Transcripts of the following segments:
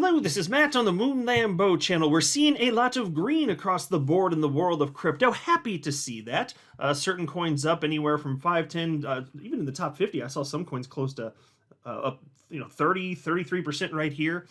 Hello, this is Matt on the Moon Lambo channel. We're seeing a lot of green across the board in the world of crypto. Happy to see that. Certain coins up anywhere from 5, 10, even in the top 50. I saw some coins close to up, 30, 33% right here.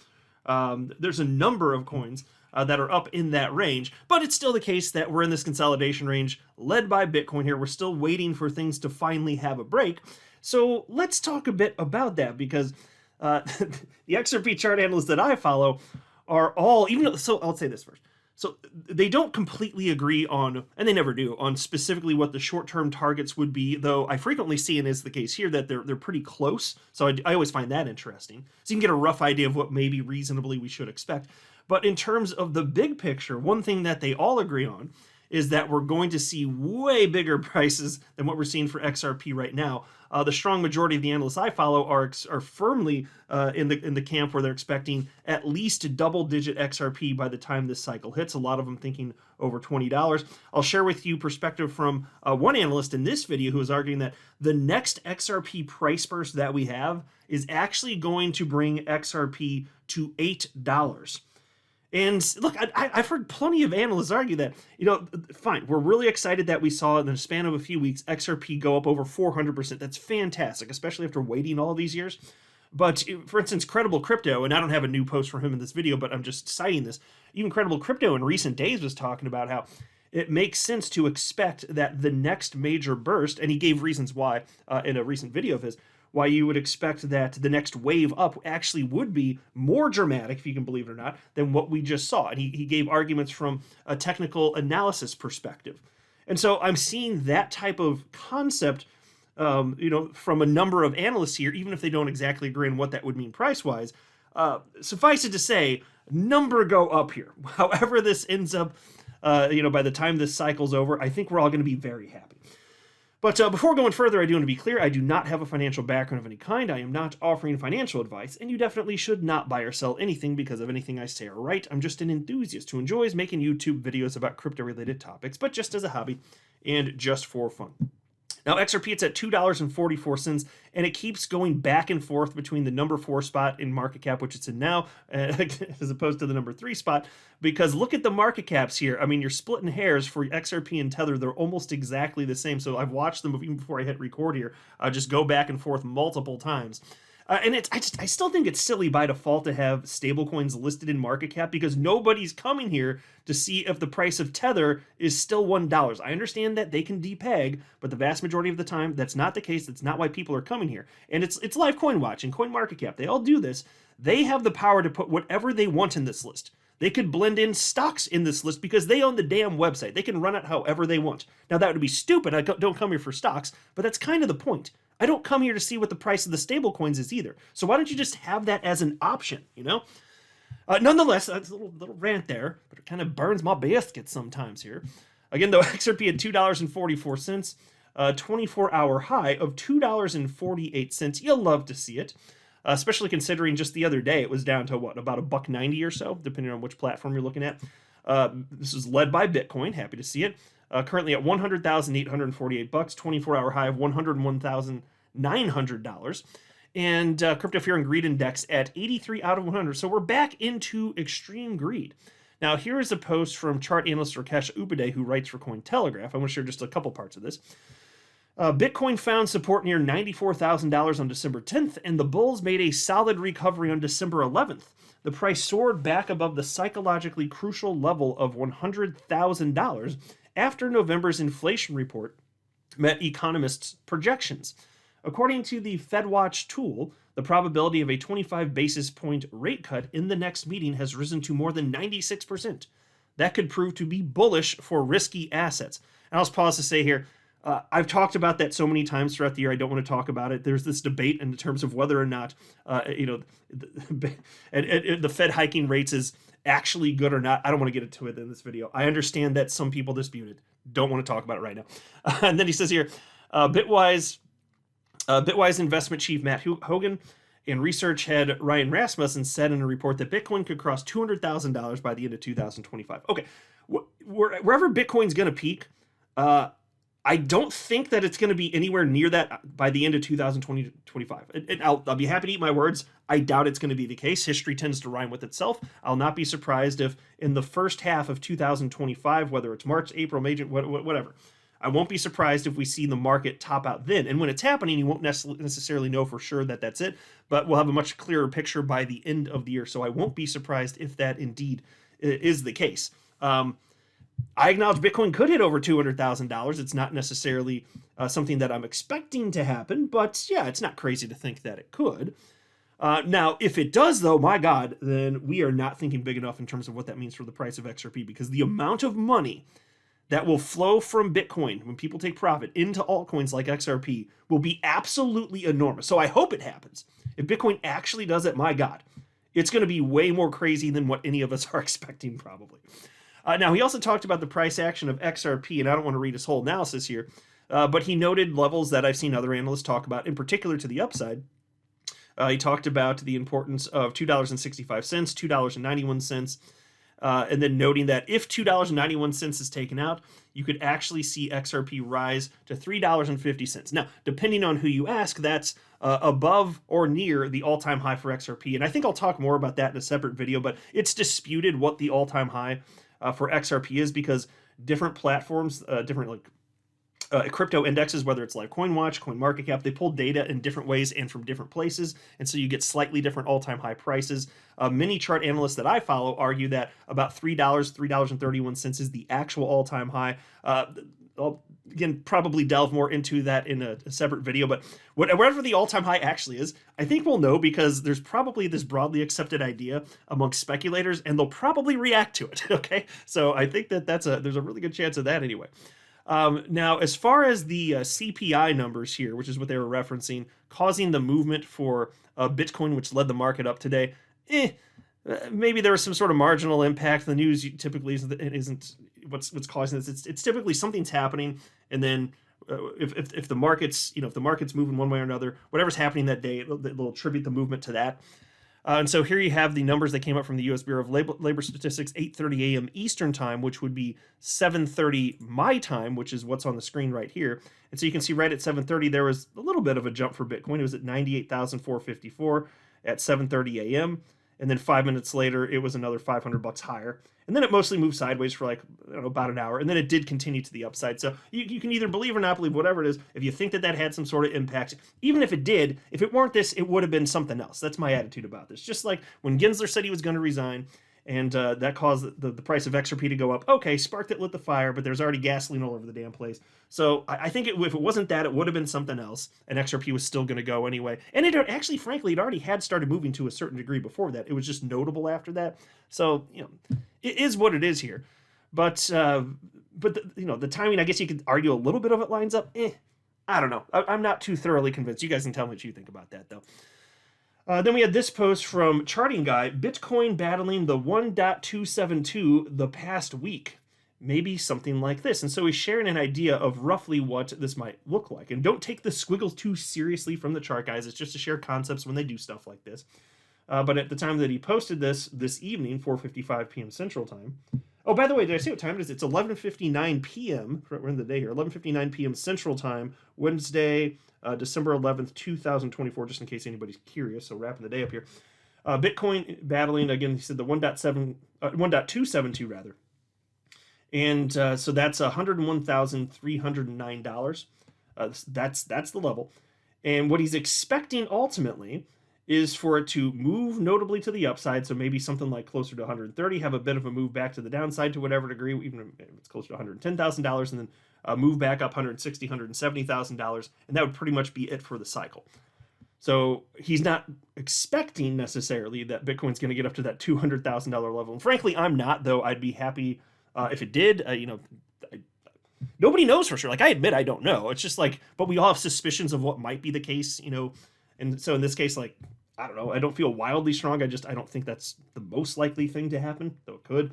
There's a number of coins that are up in that range, but it's still the case that we're in this consolidation range led by Bitcoin here. We're still waiting for things to finally have a break. So let's talk a bit about that because the XRP chart analysts that I follow are all, so I'll say this first. So they don't completely agree on, and they never do, on specifically what the short-term targets would be, though I frequently see, and is the case here, that they're pretty close. So I always find that interesting. So you can get a rough idea of what maybe reasonably we should expect. But in terms of the big picture, one thing that they all agree on is that we're going to see way bigger prices than what we're seeing for XRP right now. The strong majority of the analysts I follow are firmly in the camp where they're expecting at least double-digit XRP by the time this cycle hits. A lot of them thinking over $20. I'll share with you perspective from one analyst in this video who is arguing that the next XRP price burst that we have is actually going to bring XRP to $8. And look, I've heard plenty of analysts argue that, fine, we're really excited that we saw in the span of a few weeks XRP go up over 400%. That's fantastic, especially after waiting all these years. But for instance, Credible Crypto, and I don't have a new post from him in this video, but I'm just citing this. Even Credible Crypto in recent days was talking about how it makes sense to expect that the next major burst, and he gave reasons why in a recent video of his, why you would expect that the next wave up actually would be more dramatic, if you can believe it or not, than what we just saw. And he gave arguments from a technical analysis perspective. And so I'm seeing that type of concept, from a number of analysts here, even if they don't exactly agree on what that would mean price-wise. Suffice it to say, number go up here. However this ends up, by the time this cycle's over, I think we're all going to be very happy. But before going further, I do want to be clear, I do not have a financial background of any kind. I am not offering financial advice, and you definitely should not buy or sell anything because of anything I say or write. I'm just an enthusiast who enjoys making YouTube videos about crypto-related topics, but just as a hobby and just for fun. Now, XRP, it's at $2.44, and it keeps going back and forth between the number 4 spot in market cap, which it's in now, as opposed to the number 3 spot, because look at the market caps here. I mean, you're splitting hairs for XRP and Tether. They're almost exactly the same, so I've watched them even before I hit record here, just go back and forth multiple times. And I still think it's silly by default to have stablecoins listed in market cap because nobody's coming here to see if the price of Tether is still $1. I understand that they can depeg, but the vast majority of the time, that's not the case. That's not why people are coming here. And it's live coin watch and CoinMarketCap. They all do this. They have the power to put whatever they want in this list. They could blend in stocks in this list because they own the damn website. They can run it however they want. Now, that would be stupid. I don't come here for stocks, but that's kind of the point. I don't come here to see what the price of the stable coins is either. So why don't you just have that as an option, Nonetheless, that's a little rant there, but it kind of burns my biscuits sometimes here. Again, though, XRP at $2.44, 24-hour high of $2.48. You'll love to see it, especially considering just the other day it was down to, about $1.90 or so, depending on which platform you're looking at. This is led by Bitcoin. Happy to see it. Currently at $100,848, 24-hour high of $101,900, and Crypto Fear and Greed Index at 83 out of 100. So we're back into extreme greed. Now here is a post from chart analyst Rakesh Upadhyay, who writes for Cointelegraph. I want to share just a couple parts of this. Bitcoin found support near $94,000 on December 10th, and the bulls made a solid recovery on December 11th. The price soared back above the psychologically crucial level of $100,000 after November's inflation report met economists' projections. According to the FedWatch tool, the probability of a 25 basis point rate cut in the next meeting has risen to more than 96%. That could prove to be bullish for risky assets. And I'll just pause to say here, I've talked about that so many times throughout the year, I don't want to talk about it. There's this debate in terms of whether or not, the Fed hiking rates is actually good or not. I don't want to get into it in this video. I understand that some people dispute it. Don't want to talk about it right now. And then he says here, Bitwise investment chief Matt Hogan and research head Ryan Rasmussen said in a report that Bitcoin could cross $200,000 by the end of 2025. Okay, wherever Bitcoin's going to peak, I don't think that it's going to be anywhere near that by the end of 2025. And I'll be happy to eat my words. I doubt it's going to be the case. History tends to rhyme with itself. I'll not be surprised if in the first half of 2025, whether it's March, April, May, whatever, I won't be surprised if we see the market top out then. And when it's happening, you won't necessarily know for sure that that's it, but we'll have a much clearer picture by the end of the year. So I won't be surprised if that indeed is the case. I acknowledge Bitcoin could hit over $200,000. It's not necessarily something that I'm expecting to happen, but yeah, it's not crazy to think that it could. Now, if it does, though, my God, then we are not thinking big enough in terms of what that means for the price of XRP, because the amount of money that will flow from Bitcoin when people take profit into altcoins like XRP will be absolutely enormous. So I hope it happens. If Bitcoin actually does it, my God, it's going to be way more crazy than what any of us are expecting, probably. Now, he also talked about the price action of XRP, and I don't want to read his whole analysis here, but he noted levels that I've seen other analysts talk about, in particular to the upside. He talked about the importance of $2.65, $2.91, and then noting that if $2.91 is taken out, you could actually see XRP rise to $3.50. Now, depending on who you ask, that's above or near the all-time high for XRP, and I think I'll talk more about that in a separate video, but it's disputed what the all-time high for XRP is, because different platforms, different crypto indexes, whether it's like CoinWatch, CoinMarketCap, they pull data in different ways and from different places, and so you get slightly different all-time high prices. Many chart analysts that I follow argue that about $3.31 is the actual all-time high. I'll again probably delve more into that in a separate video, but whatever the all-time high actually is, I think we'll know, because there's probably this broadly accepted idea amongst speculators, and they'll probably react to it. Okay, so I think that there's a really good chance of that anyway. Now, as far as the CPI numbers here, which is what they were referencing, causing the movement for Bitcoin, which led the market up today, maybe there was some sort of marginal impact. The news typically isn't what's causing this. It's typically something's happening, and then if the market's if the market's moving one way or another, whatever's happening that day, they'll attribute the movement to that. And so here you have the numbers that came up from the U.S. Bureau of Labor Statistics, 8:30 a.m. Eastern time, which would be 7:30 my time, which is what's on the screen right here. And so you can see right at 7:30 there was a little bit of a jump for Bitcoin. It was at 98,454 at 7:30 a.m. And then 5 minutes later, it was another $500 higher. And then it mostly moved sideways for about an hour. And then it did continue to the upside. So you can either believe or not believe, whatever it is. If you think that had some sort of impact, even if it did, if it weren't this, it would have been something else. That's my attitude about this. Just like when Gensler said he was going to resign, and that caused the price of XRP to go up. Okay, spark that lit the fire, but there's already gasoline all over the damn place. So I think if it wasn't that, it would have been something else, and XRP was still going to go anyway. And it actually, frankly, it already had started moving to a certain degree before that. It was just notable after that. So, it is what it is here. But the timing, I guess you could argue a little bit of it lines up. I don't know. I'm not too thoroughly convinced. You guys can tell me what you think about that, though. Then we had this post from Charting Guy, Bitcoin battling the 1.272 the past week. Maybe something like this. And so he's sharing an idea of roughly what this might look like. And don't take the squiggles too seriously from the chart guys. It's just to share concepts when they do stuff like this. But at the time that he posted this evening, 4:55 p.m. Central Time. Oh, by the way, did I say what time it is? It's 11:59 p.m. We're in the day here. 11:59 p.m. Central Time, Wednesday, December 11th, 2024, just in case anybody's curious. So wrapping the day up here. Bitcoin battling, again, he said the 1.272 rather. And so that's $101,309. That's the level. And what he's expecting ultimately is for it to move notably to the upside, so maybe something like closer to 130, have a bit of a move back to the downside to whatever degree, even if it's closer to $110,000, and then move back up $160,000, $170,000, and that would pretty much be it for the cycle. So he's not expecting necessarily that Bitcoin's going to get up to that $200,000 level. And frankly, I'm not, though. I'd be happy if it did. Nobody knows for sure. Like, I admit I don't know. It's just like, but we all have suspicions of what might be the case, And so in this case, like, I don't know. I don't feel wildly strong. I don't think that's the most likely thing to happen, though it could.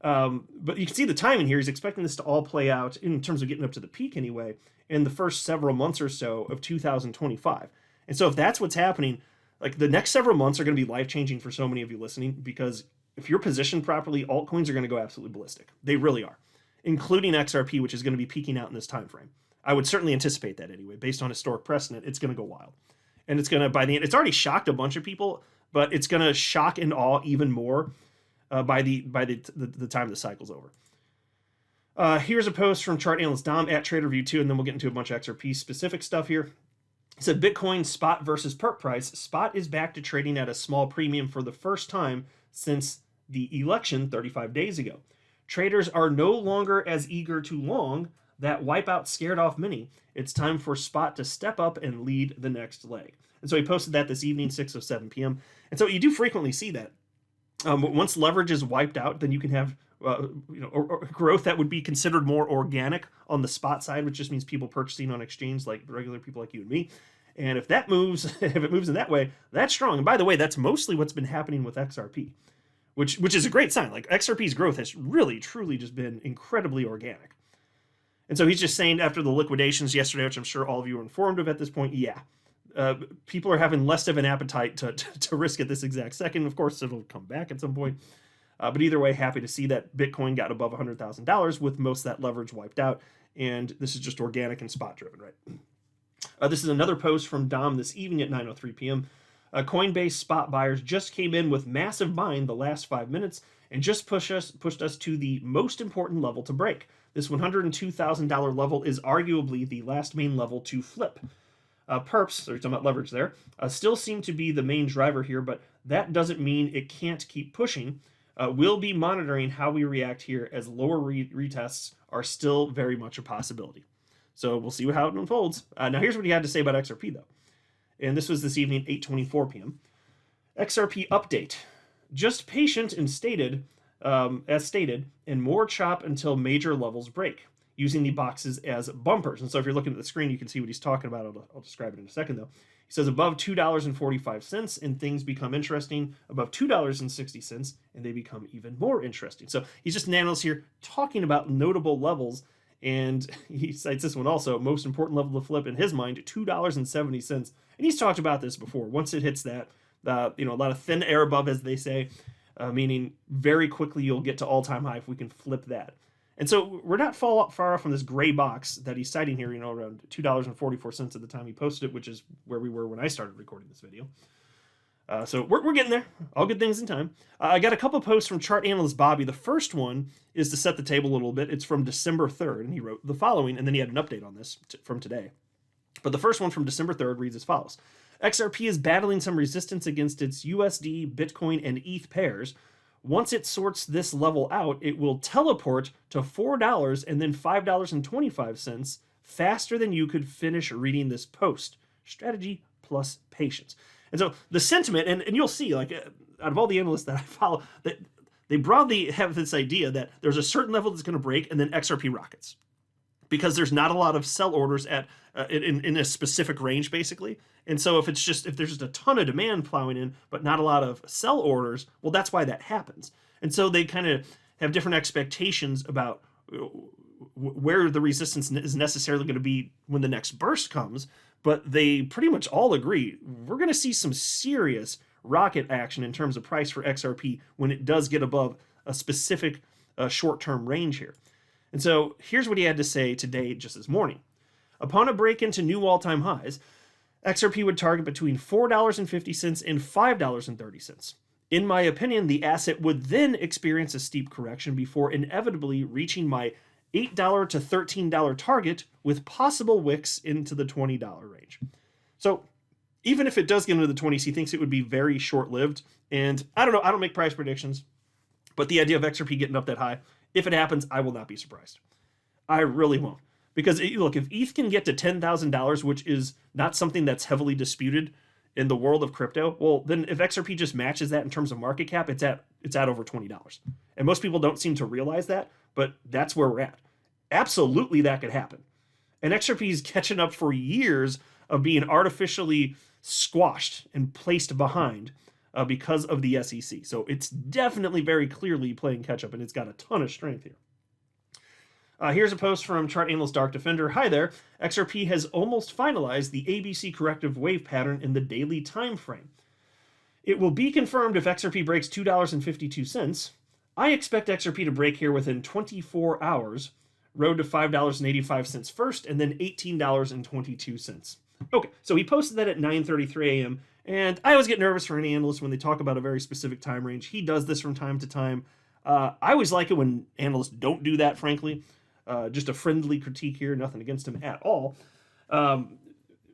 But you can see the timing here. He's expecting this to all play out, in terms of getting up to the peak anyway, in the first several months or so of 2025. And so if that's what's happening, like, the next several months are going to be life-changing for so many of you listening, because if you're positioned properly, altcoins are going to go absolutely ballistic. They really are. including XRP, which is going to be peaking out in this time frame. I would certainly anticipate that anyway, based on historic precedent. It's going to go wild, and it's going to, by the end, it's already shocked a bunch of people, but it's going to shock and awe even more by the time the cycle's over. Here's a post from chart analyst Dom at TraderView2, and then we'll get into a bunch of XRP specific stuff here. He said Bitcoin spot versus perp price. Spot is back to trading at a small premium for the first time since the election 35 days ago. Traders are no longer as eager to long. That wipeout scared off many. It's time for spot to step up and lead the next leg. And so he posted that this evening, 6:07 p.m. And so you do frequently see that. Once leverage is wiped out, then you can have or growth that would be considered more organic on the spot side, which just means people purchasing on exchange, like regular people like you and me. And if that moves, if it moves in that way, that's strong. And by the way, that's mostly what's been happening with XRP, which is a great sign. Like XRP's growth has really, truly just been incredibly organic. And so he's just saying after the liquidations yesterday, which I'm sure all of you are informed of at this point, yeah, people are having less of an appetite to risk at this exact second. Of course, it'll come back at some point. But either way, happy to see that Bitcoin got above $100,000 with most of that leverage wiped out. And this is just organic and spot driven, right? This is another post from Dom this evening at 9:03 p.m. Coinbase spot buyers just came in with massive buying the last 5 minutes and just pushed us to the most important level to break. This $102,000 level is arguably the last main level to flip. Perps, so you're talking about leverage there, still seem to be the main driver here, but that doesn't mean it can't keep pushing. We'll be monitoring how we react here, as lower retests are still very much a possibility. So we'll see how it unfolds. Now here's what he had to say about XRP though. And this was this evening, 8:24 p.m. XRP update. Just patient and stated, as stated, and more chop until major levels break, using the boxes as bumpers. And so if you're looking at the screen, you can see what he's talking about. I'll describe it in a second though. He says above $2.45 and things become interesting, above $2.60 and they become even more interesting. So he's just an analyst here talking about notable levels, and he cites this one also, most important level to flip in his mind, $2.70. And he's talked about this before. Once it hits that, a lot of thin air above, as they say, meaning very quickly you'll get to all-time high if we can flip that. And so we're not far off from this gray box that he's citing here, around $2.44 at the time he posted it, which is where we were when I started recording this video. So we're getting there. All good things in time. I got a couple posts from chart analyst Bobby. The first one is to set the table a little bit. It's from December 3rd, and he wrote the following, and then he had an update on this from today. But the first one from December 3rd reads as follows. XRP is battling some resistance against its USD, Bitcoin, and ETH pairs. Once it sorts this level out, it will teleport to $4 and then $5.25 faster than you could finish reading this post. Strategy plus patience. And so the sentiment, and you'll see, like, out of all the analysts that I follow, that they broadly have this idea that there's a certain level that's going to break and then XRP rockets, because there's not a lot of sell orders at in a specific range, basically. And so if there's just a ton of demand plowing in, but not a lot of sell orders, well, that's why that happens. And so they kind of have different expectations about where the resistance is necessarily going to be when the next burst comes. But they pretty much all agree we're going to see some serious rocket action in terms of price for XRP when it does get above a specific short-term range here. And so here's what he had to say today, just this morning. Upon a break into new all-time highs, XRP would target between $4.50 and $5.30. In my opinion, the asset would then experience a steep correction before inevitably reaching my $8 to $13 target, with possible wicks into the $20 range. So even if it does get into the 20s, he thinks it would be very short-lived. And I don't know, I don't make price predictions, but the idea of XRP getting up that high, if it happens, I will not be surprised. I really won't. Because look, if ETH can get to $10,000, which is not something that's heavily disputed in the world of crypto, well, then if XRP just matches that in terms of market cap, it's at over $20. And most people don't seem to realize that, but that's where we're at. Absolutely, that could happen. And XRP is catching up for years of being artificially squashed and placed behind because of the SEC. So it's definitely very clearly playing catch up, and it's got a ton of strength here. Here's a post from chart analyst Dark Defender. Hi there. XRP has almost finalized the ABC corrective wave pattern in the daily time frame. It will be confirmed if XRP breaks $2.52. I expect XRP to break here within 24 hours. Road to $5.85 first, and then $18.22. Okay, so he posted that at 9:33 a.m. And I always get nervous for any analyst when they talk about a very specific time range. He does this from time to time. I always like it when analysts don't do that, frankly. Just a friendly critique here, nothing against him at all.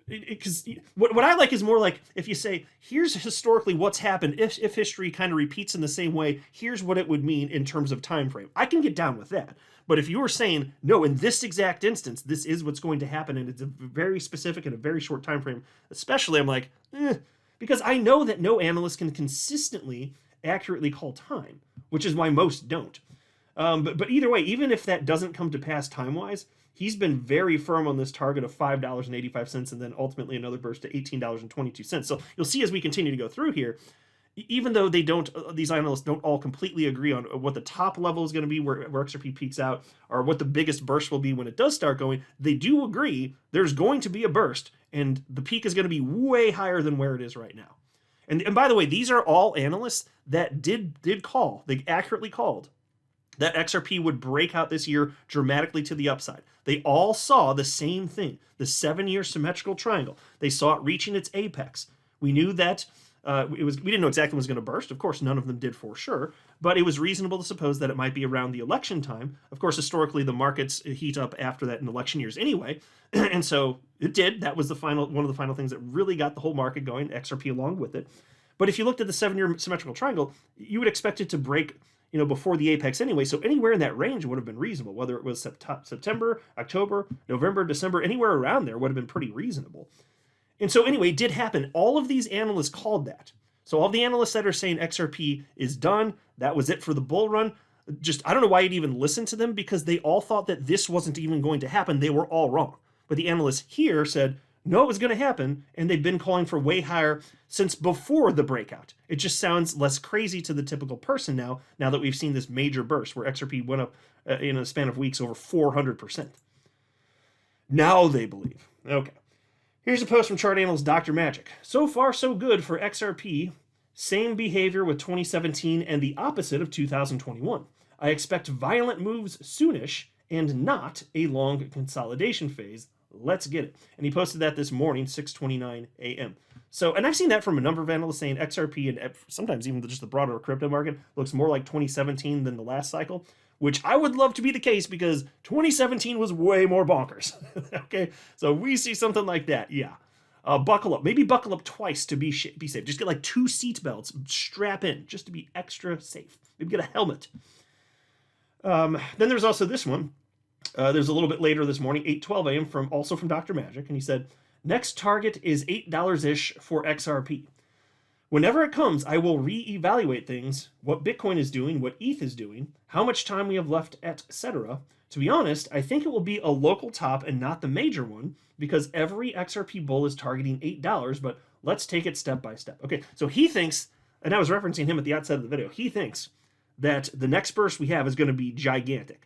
Because what I like is more like if you say, here's historically what's happened, if history kind of repeats in the same way, here's what it would mean in terms of time frame. I can get down with that. But if you were saying, no, in this exact instance, this is what's going to happen, and it's a very specific and a very short time frame, especially, I'm like, because I know that no analyst can consistently accurately call time, which is why most don't. But either way, even if that doesn't come to pass time-wise, he's been very firm on this target of $5.85 and then ultimately another burst to $18.22. So you'll see as we continue to go through here, even though they don't, these analysts don't all completely agree on what the top level is going to be, where XRP peaks out, or what the biggest burst will be when it does start going, they do agree there's going to be a burst, and the peak is going to be way higher than where it is right now. And by the way, these are all analysts that did call, they accurately called that XRP would break out this year dramatically to the upside. They all saw the same thing, the 7-year symmetrical triangle. They saw it reaching its apex. We knew that we didn't know exactly when it was going to burst. Of course, none of them did for sure, but it was reasonable to suppose that it might be around the election time. Of course, historically, the markets heat up after that in election years anyway, and so it did. That was one of the final things that really got the whole market going, XRP along with it. But if you looked at the 7-year symmetrical triangle, you would expect it to break, before the apex anyway. So anywhere in that range would have been reasonable, whether it was September, October, November, December, anywhere around there would have been pretty reasonable. And so anyway, it did happen. All of these analysts called that. So all the analysts that are saying XRP is done, that was it for the bull run, I don't know why you'd even listen to them, because they all thought that this wasn't even going to happen. They were all wrong. But the analysts here said, no, it was going to happen, and they've been calling for way higher since before the breakout. It just sounds less crazy to the typical person now that we've seen this major burst where XRP went up in a span of weeks over 400%. Now they believe. Okay. Here's a post from chart analyst Dr. Magic. So far, so good for XRP. Same behavior with 2017 and the opposite of 2021. I expect violent moves soonish and not a long consolidation phase. Let's get it. And he posted that this morning, 6:29 a.m. So, and I've seen that from a number of analysts saying XRP and sometimes even just the broader crypto market looks more like 2017 than the last cycle, which I would love to be the case because 2017 was way more bonkers. Okay, so we see something like that, yeah. Buckle up. Maybe buckle up twice to be safe. Just get like 2 seat belts, strap in, just to be extra safe. Maybe get a helmet. Then there's also this one. There's a little bit later this morning, 8:12 a.m. also from Dr. Magic, and he said, next target is $8-ish for XRP. Whenever it comes, I will reevaluate things, what Bitcoin is doing, what ETH is doing, how much time we have left, etc. To be honest, I think it will be a local top and not the major one, because every XRP bull is targeting $8, but let's take it step by step. Okay, so he thinks, and I was referencing him at the outset of the video, he thinks that the next burst we have is going to be gigantic.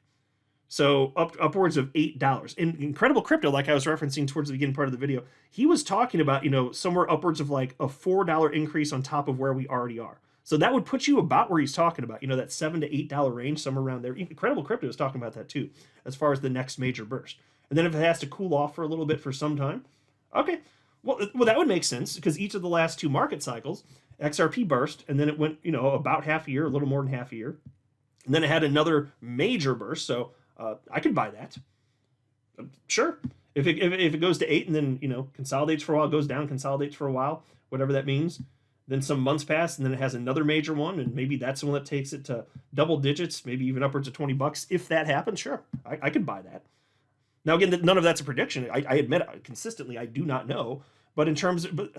So upwards of $8. In Incredible Crypto, like I was referencing towards the beginning part of the video, he was talking about, somewhere upwards of like a $4 increase on top of where we already are. So that would put you about where he's talking about, that $7 to $8 range, somewhere around there. Incredible Crypto is talking about that too, as far as the next major burst. And then if it has to cool off for a little bit for some time, okay, well that would make sense, because each of the last 2 market cycles, XRP burst, and then it went, about half a year, a little more than half a year. And then it had another major burst, so I could buy that. Sure. If it goes to 8 and then, consolidates for a while, goes down, consolidates for a while, whatever that means, then some months pass and then it has another major one, and maybe that's the one that takes it to double digits, maybe even upwards of $20. If that happens, sure, I could buy that. Now, again, none of that's a prediction. I admit consistently I do not know, but in terms of,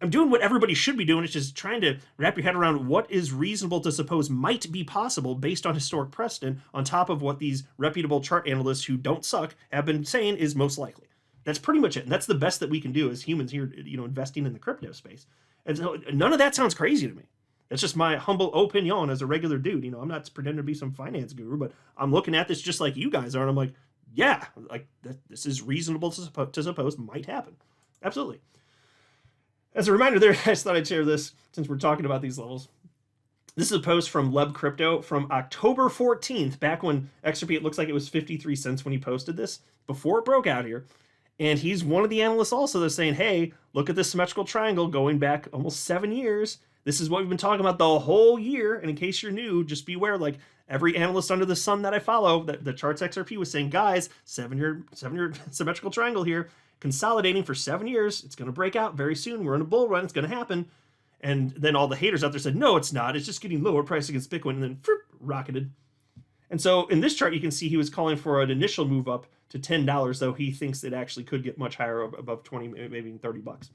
I'm doing what everybody should be doing. It's just trying to wrap your head around what is reasonable to suppose might be possible based on historic precedent, on top of what these reputable chart analysts who don't suck have been saying is most likely. That's pretty much it. And that's the best that we can do as humans here, investing in the crypto space. And so none of that sounds crazy to me. That's just my humble opinion as a regular dude. I'm not pretending to be some finance guru, but I'm looking at this just like you guys are. And I'm like, yeah, like this is reasonable to suppose might happen. Absolutely. As a reminder there, I just thought I'd share this since we're talking about these levels. This is a post from Leb Crypto from October 14th, back when XRP, it looks like it was 53 cents when he posted this, before it broke out here. And he's one of the analysts also that's saying, hey, look at this symmetrical triangle going back almost 7 years. This is what we've been talking about the whole year. And in case you're new, just beware, like every analyst under the sun that I follow, that the charts XRP was saying, guys, 7-year symmetrical triangle here, consolidating for 7 years. It's going to break out very soon. We're in a bull run. It's going to happen. And then all the haters out there said, no, it's not. It's just getting lower price against Bitcoin, and then rocketed. And so in this chart, you can see he was calling for an initial move up to $10, though he thinks it actually could get much higher, above 20, maybe 30 bucks.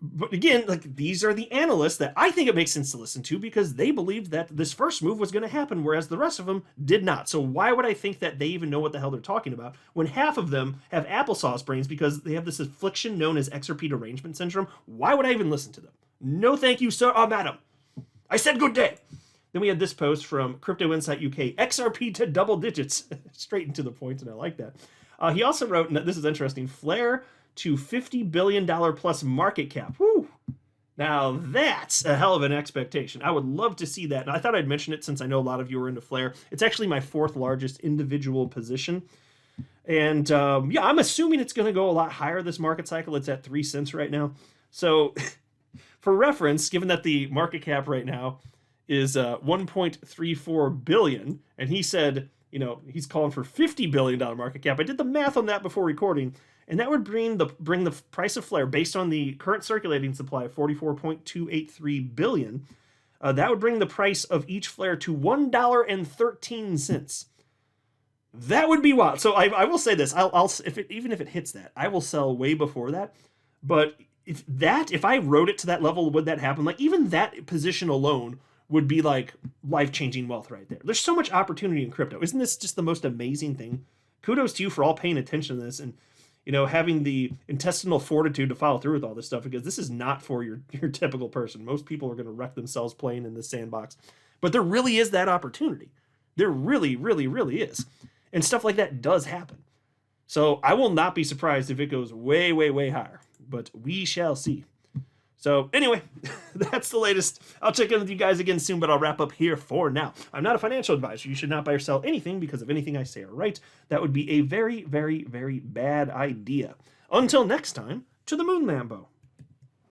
But again, like, these are the analysts that I think it makes sense to listen to, because they believed that this first move was going to happen, whereas the rest of them did not. So why would I think that they even know what the hell they're talking about when half of them have applesauce brains because they have this affliction known as XRP derangement syndrome? Why would I even listen to them? No thank you, sir. Madam. I said good day. Then we had this post from Crypto Insight UK, XRP to double digits. Straight into the point, and I like that. He also wrote, and this is interesting, flare to $50 billion plus market cap. Woo! Now that's a hell of an expectation. I would love to see that. And I thought I'd mention it since I know a lot of you are into Flare. It's actually my 4th largest individual position. And yeah, I'm assuming it's going to go a lot higher this market cycle. It's at 3 cents right now. So for reference, given that the market cap right now is 1.34 billion, and he said, you know, he's calling for $50 billion market cap. I did the math on that before recording, and that would bring the price of Flare, based on the current circulating supply of 44.283 billion, that would bring the price of each Flare to $1.13. That would be wild. So I will say this: even if it hits that, I will sell way before that. But if I wrote it to that level, would that happen? Like, even that position alone would be like life-changing wealth right there. There's so much opportunity in crypto. Isn't this just the most amazing thing? Kudos to you for all paying attention to this, and, you know, having the intestinal fortitude to follow through with all this stuff, because this is not for your typical person. Most people are going to wreck themselves playing in this sandbox. But there really is that opportunity. There really, really, really is. And stuff like that does happen. So I will not be surprised if it goes way, way, way higher. But we shall see. So anyway, that's the latest. I'll check in with you guys again soon, but I'll wrap up here for now. I'm not a financial advisor. You should not buy or sell anything because of anything I say or write. That would be a very, very, very bad idea. Until next time, to the moon, Lambo.